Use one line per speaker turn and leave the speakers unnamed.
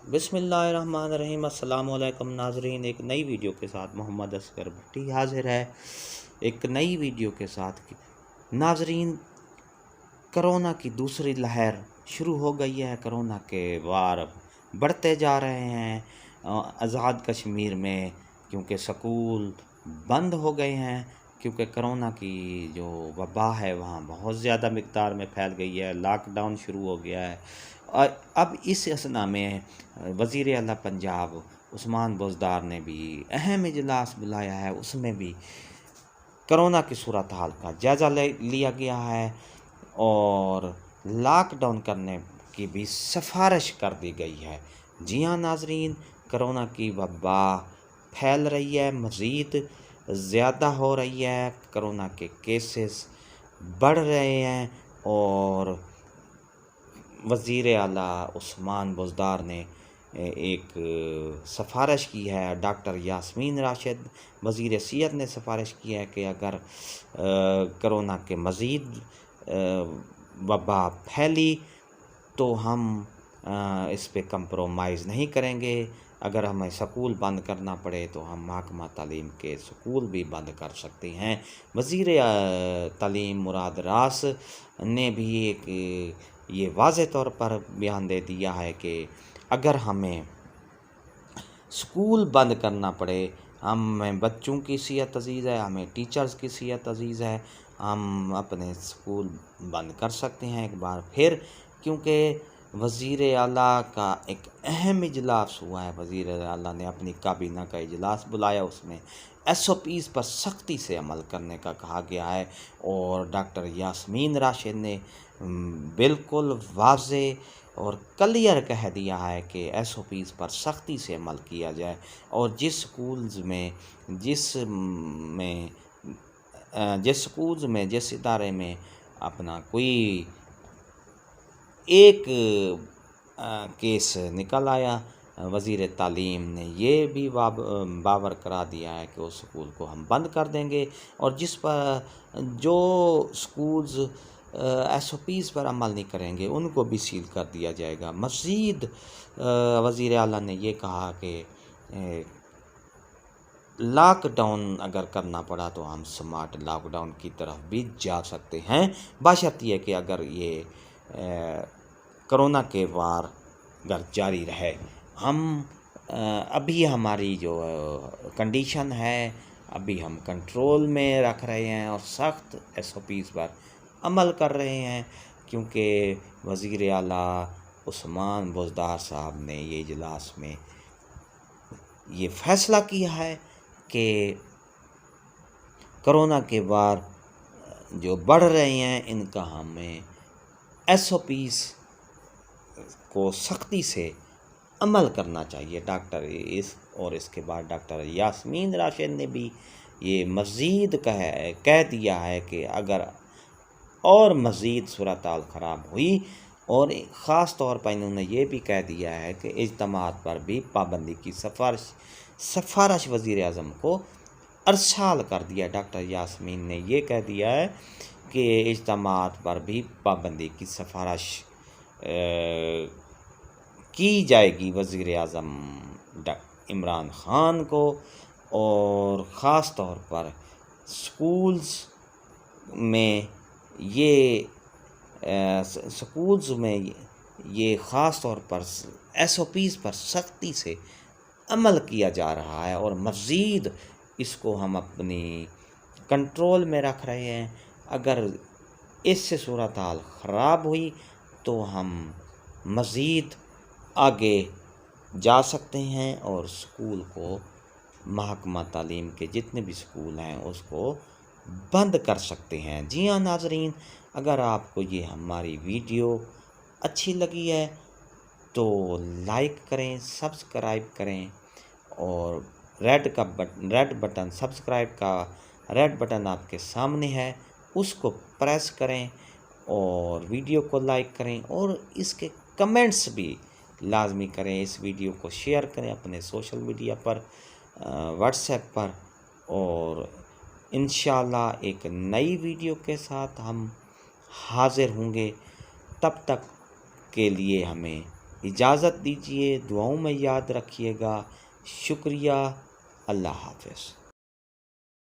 बिस्मिल्लाहिर्रहमानिर्रहीम। अस्सलाम वालेकुम नाजरीन, एक नई वीडियो के साथ मोहम्मद असगर भट्टी हाजिर है एक नई वीडियो के साथ। नाजरीन, कोरोना की दूसरी लहर शुरू हो गई है। कोरोना के वार बढ़ते जा रहे हैं आज़ाद कश्मीर में, क्योंकि स्कूल बंद हो गए हैं, क्योंकि कोरोना की जो वबा है वहाँ बहुत ज़्यादा मिक़दार में फैल गई है। लॉकडाउन शुरू हो गया है। और अब इस असना में वज़ीर आला पंजाब उस्मान बुज़दार ने भी अहम इजलास बुलाया है। उसमें भी कोरोना की सूरत हाल का जायज़ा लिया गया है और लॉकडाउन करने की भी सिफारिश कर दी गई है। जी हाँ नाजरीन, कोरोना की वबा फैल रही है, मज़ीद ज़्यादा हो रही है। कोरोना के केसेस बढ़ रहे हैं और वज़ीर आला उस्मान बुज़दार ने एक सिफारिश की है। डॉक्टर यास्मीन राशिद वज़ीर सेहत ने सिफारिश की है कि अगर कोरोना के मज़ीद वबा फैली तो हम इस पे कंप्रोमाइज़ नहीं करेंगे। अगर हमें स्कूल बंद करना पड़े तो हम महकमा तालीम के स्कूल भी बंद कर सकते हैं। वज़ीर तालीम मुराद रास ने भी एक ये वाज़े तौर पर बयान दे दिया है कि अगर हमें स्कूल बंद करना पड़े, हमें बच्चों की सेहत अज़ीज़ है, हमें टीचर्स की सेहत अज़ीज़ है, हम अपने स्कूल बंद कर सकते हैं एक बार फिर, क्योंकि वज़ीर आला का एक अहम इजलास हुआ है। वज़ीर आला ने अपनी काबीना का इजलास बुलाया, उसमें SOPs पर सख्ती से अमल करने का कहा गया है और डॉक्टर यास्मीन राशिद ने बिल्कुल वाज़े और क्लियर कह दिया है कि SOPs पर सख्ती से अमल किया जाए और जिस स्कूल्स में जिस इदारे में अपना कोई एक केस निकल आया, वज़ीर तालीम ने ये भी बावर करा दिया है कि उस स्कूल को हम बंद कर देंगे और जिस पर जो स्कूल्स SOPs पर अमल नहीं करेंगे उनको भी सील कर दिया जाएगा। मज़ीद वज़ीर आला ने ये कहा कि लॉकडाउन अगर करना पड़ा तो हम स्मार्ट लॉकडाउन की तरफ भी जा सकते हैं, बशर्ते कि अगर ये कोरोना के वार अगर जारी रहे। हम अभी हमारी जो कंडीशन है अभी हम कंट्रोल में रख रहे हैं और सख्त SOPs पर अमल कर रहे हैं, क्योंकि वज़ीर आला उस्मान बुज़दार साहब ने ये इजलास में ये फ़ैसला किया है कि कोरोना के वार जो बढ़ रहे हैं इनका हमें SOPs को सख्ती से अमल करना चाहिए। इसके बाद डॉक्टर यास्मीन राशिद ने भी ये मज़ीद कह दिया है कि अगर और मज़ीद सूरत हाल ख़राब हुई, और ख़ास तौर पर इन्होंने ये भी कह दिया है कि इज्तिमात पर भी पाबंदी की सिफारिश वज़ीर आज़म को अरसाल कर दिया। डॉक्टर यास्मीन ने ये कह दिया है कि इज्तिमात पर भी पाबंदी की सिफारिश की जाएगी वज़ीर आज़म इमरान ख़ान को, और ख़ास तौर पर स्कूल्स में ये ख़ास तौर पर SOPs पर सख्ती से अमल किया जा रहा है और मज़ीद इसको हम अपनी कंट्रोल में रख रहे हैं। अगर इससे सूरत हाल ख़राब हुई तो हम मज़ीद आगे जा सकते हैं और स्कूल को, महकमा तालीम के जितने भी स्कूल हैं उसको बंद कर सकते हैं। जी हाँ नाजरीन, अगर आपको ये हमारी वीडियो अच्छी लगी है तो लाइक करें, सब्सक्राइब करें और सब्सक्राइब का रेड बटन आपके सामने है, उसको प्रेस करें और वीडियो को लाइक करें और इसके कमेंट्स भी लाजमी करें। इस वीडियो को शेयर करें अपने सोशल मीडिया पर, व्हाट्सएप पर, और इंशाल्लाह एक नई वीडियो के साथ हम हाज़िर होंगे। तब तक के लिए हमें इजाज़त दीजिए, दुआओं में याद रखिएगा। शुक्रिया। अल्लाह हाफ़िज़।